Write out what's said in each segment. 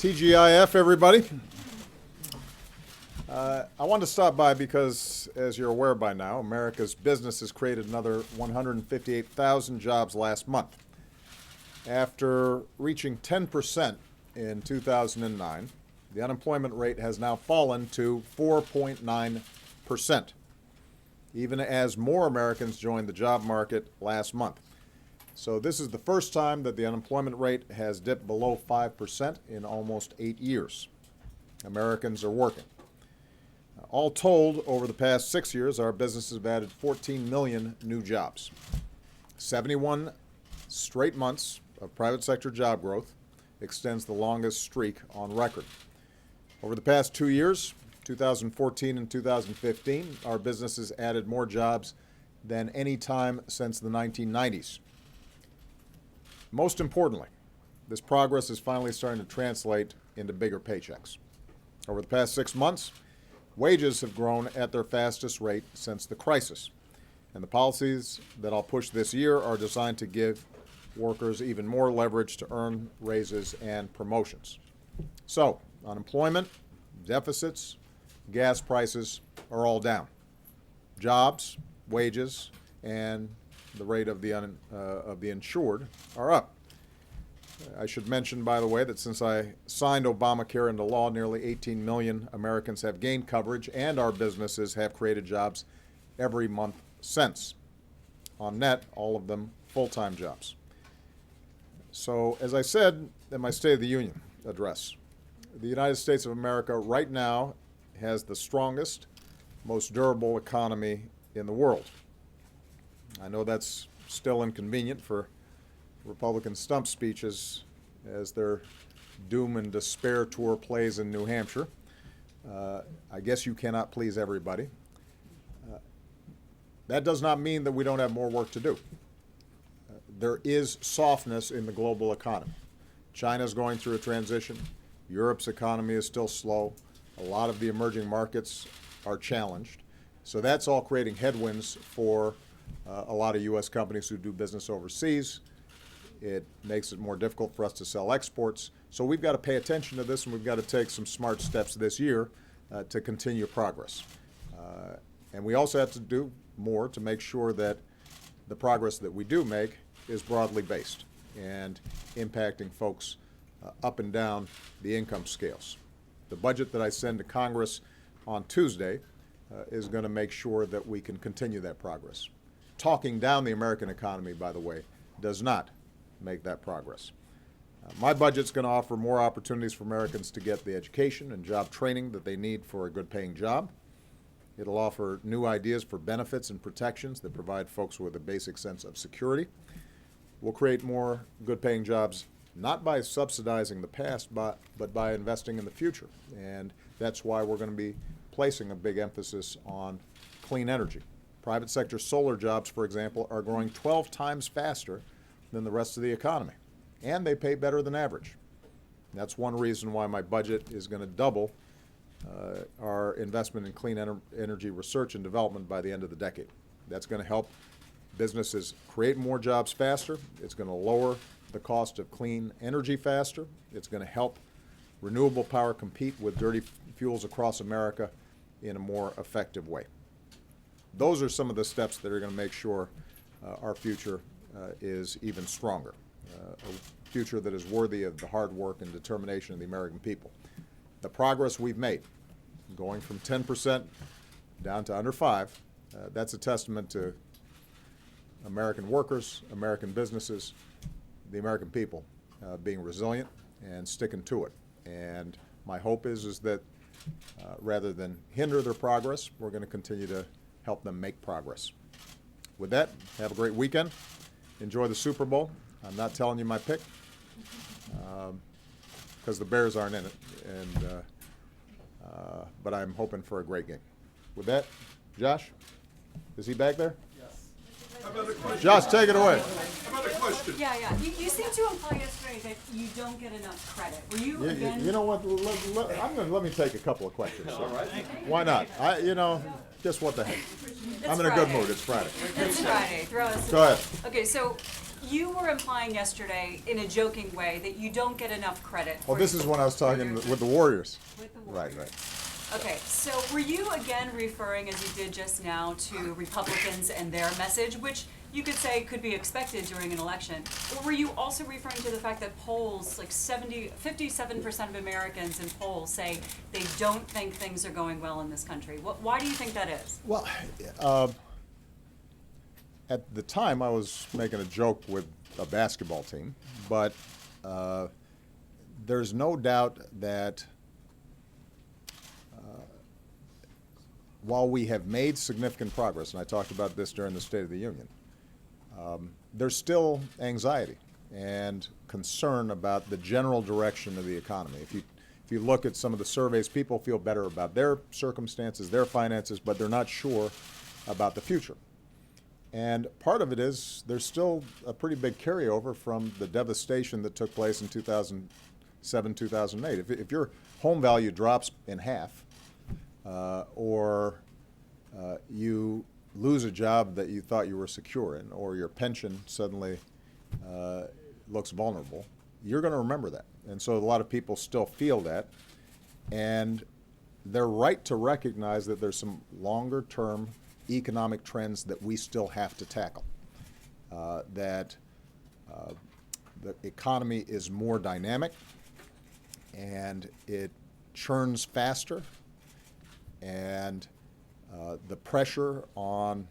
TGIF, everybody. I wanted to stop by because, as you're aware by now, America's businesses created another 158,000 jobs last month. After reaching 10% in 2009, the unemployment rate has now fallen to 4.9%, even as more Americans joined the job market last month. So this is the first time that the unemployment rate has dipped below 5% in almost 8 years. Americans are working. All told, over the past 6 years, our businesses have added 14 million new jobs. 71 straight months of private sector job growth extends the longest streak on record. Over the past 2 years, 2014 and 2015, our businesses added more jobs than any time since the 1990s. Most importantly, this progress is finally starting to translate into bigger paychecks. Over the past 6 months, wages have grown at their fastest rate since the crisis, and the policies that I'll push this year are designed to give workers even more leverage to earn raises and promotions. So, unemployment, deficits, gas prices are all down. Jobs, wages, and the rate of the insured are up. I should mention, by the way, that since I signed Obamacare into law, nearly 18 million Americans have gained coverage, and our businesses have created jobs every month since. On net, all of them full-time jobs. So, as I said in my State of the Union address, the United States of America right now has the strongest, most durable economy in the world. I know that's still inconvenient for Republican stump speeches as their doom and despair tour plays in New Hampshire. I guess you cannot please everybody. That does not mean that we don't have more work to do. There is softness in the global economy. China's going through a transition. Europe's economy is still slow. A lot of the emerging markets are challenged. So that's all creating headwinds for a lot of U.S. companies who do business overseas. It makes it more difficult for us to sell exports. So we've got to pay attention to this, and we've got to take some smart steps this year to continue progress. And we also have to do more to make sure that the progress that we do make is broadly based and impacting folks up and down the income scales. The budget that I send to Congress on Tuesday is going to make sure that we can continue that progress. Talking down the American economy, by the way, does not make that progress. My budget's going to offer more opportunities for Americans to get the education and job training that they need for a good-paying job. It'll offer new ideas for benefits and protections that provide folks with a basic sense of security. We'll create more good-paying jobs not by subsidizing the past, but by investing in the future. And that's why we're going to be placing a big emphasis on clean energy. Private sector solar jobs, for example, are growing 12 times faster than the rest of the economy, and they pay better than average. That's one reason why my budget is going to double our investment in clean energy research and development by the end of the decade. That's going to help businesses create more jobs faster. It's going to lower the cost of clean energy faster. It's going to help renewable power compete with dirty fuels across America in a more effective way. Those are some of the steps that are going to make sure our future is even stronger, a future that is worthy of the hard work and determination of the American people. The progress we've made, going from 10% down to under 5%, that's a testament to American workers, American businesses, the American people being resilient and sticking to it. And my hope is that rather than hinder their progress, we're going to continue to help them make progress. With that, have a great weekend. Enjoy the Super Bowl. I'm not telling you my pick because the Bears aren't in it, but I'm hoping for a great game. With that, Josh, is he back there? How about a question? Josh, take it away. How about a question? Yeah. You seemed to imply yesterday that you don't get enough credit. Were you again? You know what? Let me take a couple of questions. All right. Why not? Just what the heck? It's I'm in a good Friday. mood. It's Friday. It's Friday. Throw us. Go ahead. Okay, so you were implying yesterday in a joking way that you don't get enough credit. Oh, this is when I was talking with the Warriors. With the Right, Warriors. right. Okay, so were you again referring, as you did just now, to Republicans and their message, which you could say could be expected during an election? Or were you also referring to the fact that polls, like 57% of Americans in polls say they don't think things are going well in this country? Why do you think that is? Well, at the time, I was making a joke with a basketball team, but there's no doubt that while we have made significant progress, and I talked about this during the State of the Union, there's still anxiety and concern about the general direction of the economy. If you look at some of the surveys, people feel better about their circumstances, their finances, but they're not sure about the future. And part of it is there's still a pretty big carryover from the devastation that took place in 2007, 2008. If your home value drops in half, or you lose a job that you thought you were secure in, or your pension suddenly looks vulnerable, you're going to remember that. And so a lot of people still feel that, and they're right to recognize that there's some longer-term economic trends that we still have to tackle. That the economy is more dynamic, and it churns faster, and the pressure on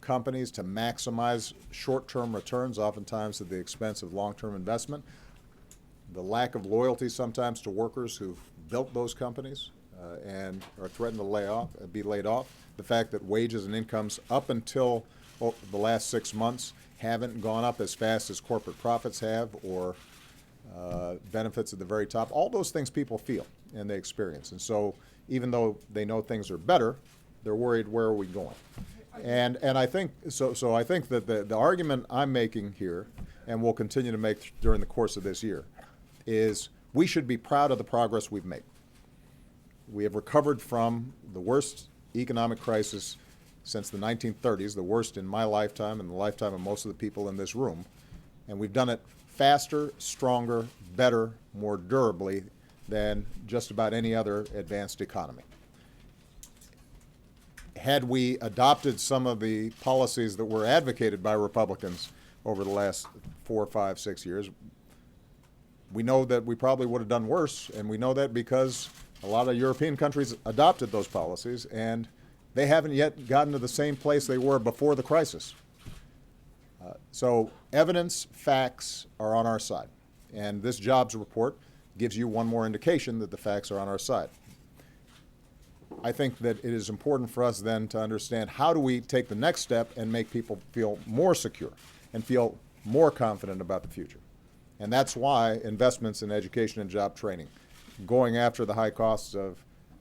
companies to maximize short-term returns, oftentimes at the expense of long-term investment, the lack of loyalty sometimes to workers who've built those companies and are threatened to be laid off, the fact that wages and incomes up until the last 6 months haven't gone up as fast as corporate profits have, or benefits at the very top. All those things people feel and they experience. And so even though they know things are better, they're worried, where are we going? And I think so I think that the argument I'm making here, and will continue to make during the course of this year, is we should be proud of the progress we've made. We have recovered from the worst economic crisis since the 1930s, the worst in my lifetime and the lifetime of most of the people in this room. And we've done it faster, stronger, better, more durably than just about any other advanced economy. Had we adopted some of the policies that were advocated by Republicans over the last 4, 5, 6 years, we know that we probably would have done worse, and we know that because a lot of European countries adopted those policies, and they haven't yet gotten to the same place they were before the crisis. So evidence, facts are on our side, and this jobs report gives you one more indication that the facts are on our side. I think that it is important for us then to understand, how do we take the next step and make people feel more secure and feel more confident about the future. And that's why investments in education and job training, going after the high costs of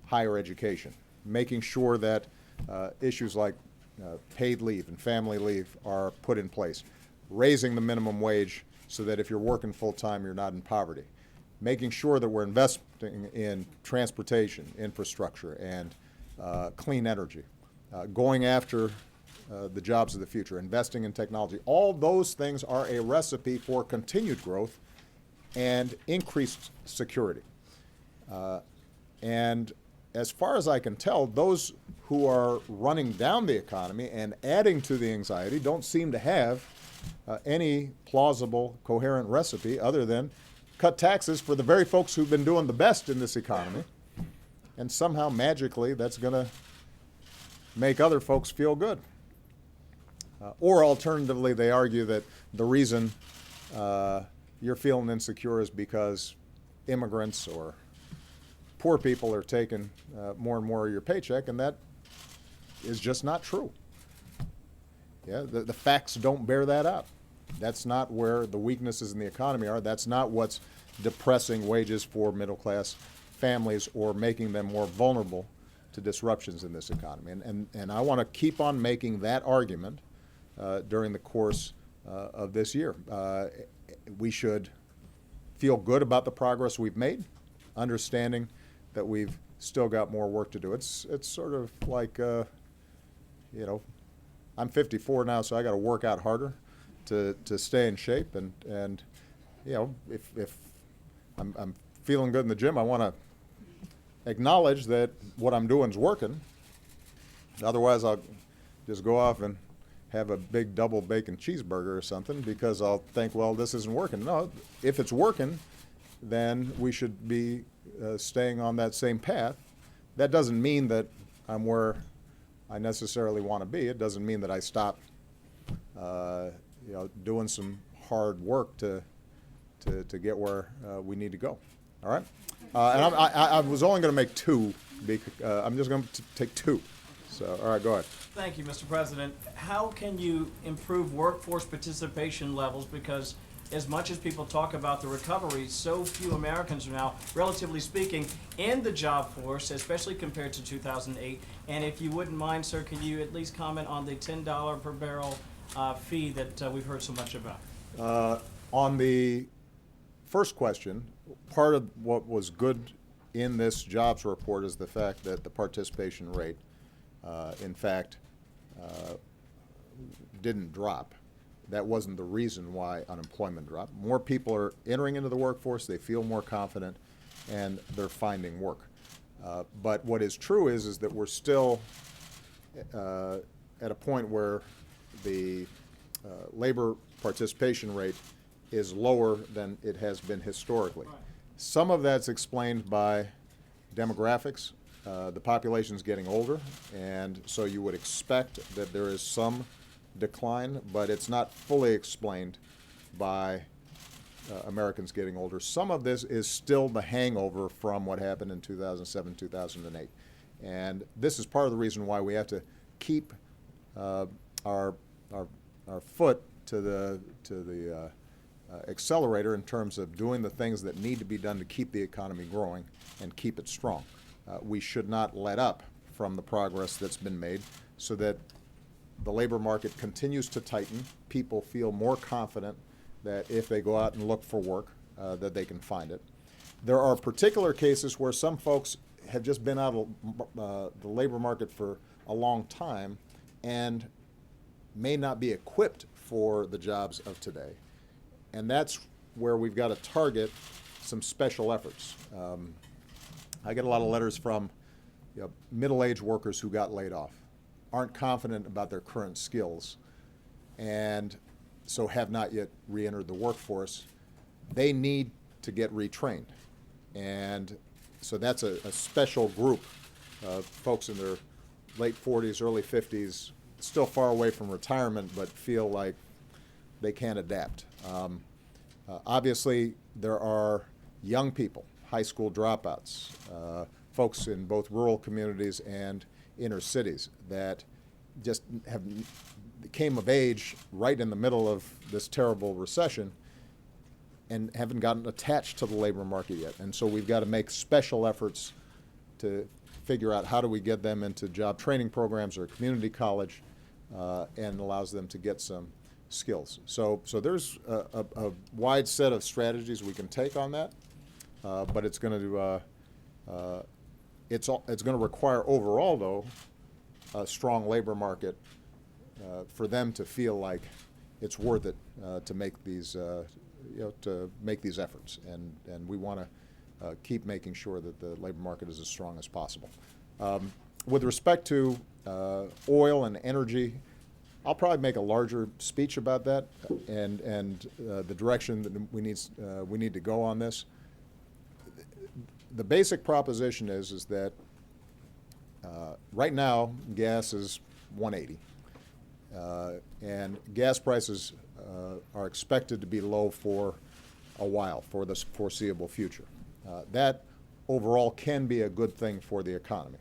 higher education, making sure that issues like paid leave and family leave are put in place, raising the minimum wage so that if you're working full-time, you're not in poverty, making sure that we're investing in transportation, infrastructure, and clean energy, going after the jobs of the future, investing in technology. All those things are a recipe for continued growth and increased security. And as far as I can tell, those who are running down the economy and adding to the anxiety don't seem to have any plausible, coherent recipe other than cut taxes for the very folks who've been doing the best in this economy, and somehow magically that's going to make other folks feel good. Or alternatively, they argue that the reason you're feeling insecure is because immigrants or poor people are taking more and more of your paycheck, and that is just not true. Yeah, the facts don't bear that out. That's not where the weaknesses in the economy are. That's not what's depressing wages for middle-class families or making them more vulnerable to disruptions in this economy. And I want to keep on making that argument during the course of this year. We should feel good about the progress we've made, understanding that we've still got more work to do. It's sort of like, I'm 54 now, so I got to work out harder. to stay in shape, and you know, if I'm feeling good in the gym, I want to acknowledge that what I'm doing is working. Otherwise, I'll just go off and have a big double bacon cheeseburger or something because I'll think, well, this isn't working. No, if it's working, then we should be staying on that same path. That doesn't mean that I'm where I necessarily want to be. It doesn't mean that I stop, doing some hard work to get where we need to go. All right. And I was only going to make two. I'm just going to take two. So, all right, go ahead. Thank you, Mr. President. How can you improve workforce participation levels? Because as much as people talk about the recovery, so few Americans are now, relatively speaking, in the job force, especially compared to 2008. And if you wouldn't mind, sir, can you at least comment on the $10 per barrel fee that we've heard so much about? On the first question, part of what was good in this jobs report is the fact that the participation rate, in fact, didn't drop. That wasn't the reason why unemployment dropped. More people are entering into the workforce, they feel more confident, and they're finding work. But what is true is that we're still at a point where the labor participation rate is lower than it has been historically. Some of that's explained by demographics. The population's getting older, and so you would expect that there is some decline, but it's not fully explained by Americans getting older. Some of this is still the hangover from what happened in 2007, 2008. And this is part of the reason why we have to keep our foot to the accelerator in terms of doing the things that need to be done to keep the economy growing and keep it strong. We should not let up from the progress that's been made so that the labor market continues to tighten. People feel more confident that if they go out and look for work, that they can find it. There are particular cases where some folks have just been out of the labor market for a long time and may not be equipped for the jobs of today. And that's where we've got to target some special efforts. I get a lot of letters from middle-aged workers who got laid off, aren't confident about their current skills, and so have not yet re-entered the workforce. They need to get retrained. And so that's a special group of folks in their late 40s, early 50s, still far away from retirement, but feel like they can adapt. Obviously, there are young people, high school dropouts, folks in both rural communities and inner cities that just came of age right in the middle of this terrible recession and haven't gotten attached to the labor market yet. And so we've got to make special efforts to figure out how do we get them into job training programs or community college and allows them to get some skills. So there's a wide set of strategies we can take on that, but it's going to it's going to require overall, though, a strong labor market for them to feel like it's worth it to make these efforts, and we want to keep making sure that the labor market is as strong as possible. With respect to oil and energy, I'll probably make a larger speech about that and the direction that we need to go on this. The basic proposition is that right now gas is $1.80, and gas prices are expected to be low for a while, for the foreseeable future. That overall can be a good thing for the economy.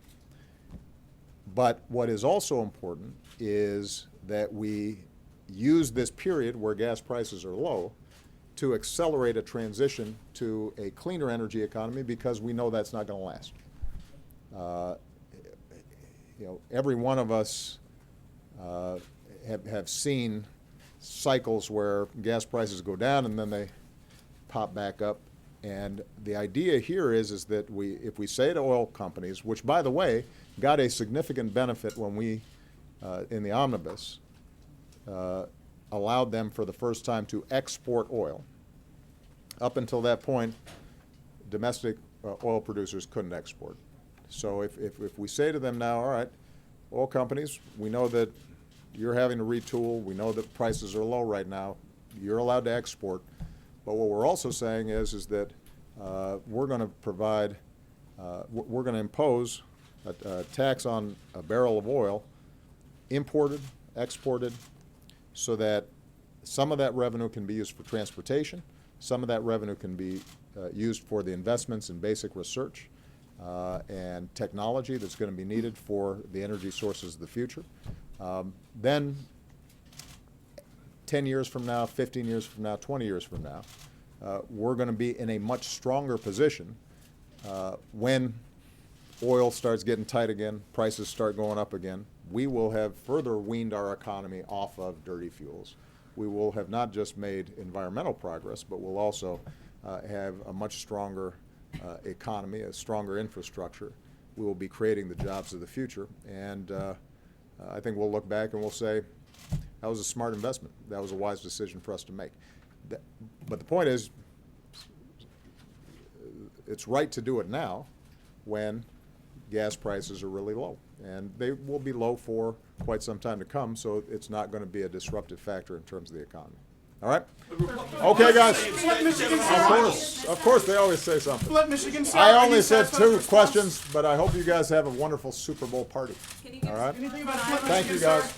But what is also important is that we use this period where gas prices are low to accelerate a transition to a cleaner energy economy, because we know that's not going to last. Every one of us have seen cycles where gas prices go down and then they pop back up. And the idea here is that if we say to oil companies, which, by the way, got a significant benefit when we, in the omnibus, allowed them for the first time to export oil. Up until that point, domestic oil producers couldn't export. So if we say to them now, all right, oil companies, we know that you're having to retool, we know that prices are low right now, you're allowed to export, but what we're also saying is that we're going to provide, we're going to impose a tax on a barrel of oil, imported, exported, so that some of that revenue can be used for transportation, some of that revenue can be used for the investments in basic research and technology that's going to be needed for the energy sources of the future. Then 10 years from now, 15 years from now, 20 years from now, we're going to be in a much stronger position when oil starts getting tight again, prices start going up again. We will have further weaned our economy off of dirty fuels. We will have not just made environmental progress, but we'll also have a much stronger economy, a stronger infrastructure. We will be creating the jobs of the future, and I think we'll look back and we'll say, that was a smart investment. That was a wise decision for us to make. But the point is, it's right to do it now when gas prices are really low. And they will be low for quite some time to come, so it's not going to be a disruptive factor in terms of the economy. All right? Okay, guys. Let Michigan say Of course, they always say something. Let Michigan say I only said 2 questions, but I hope you guys have a wonderful Super Bowl party. Can you give All us right? Anything about Thank you, guys.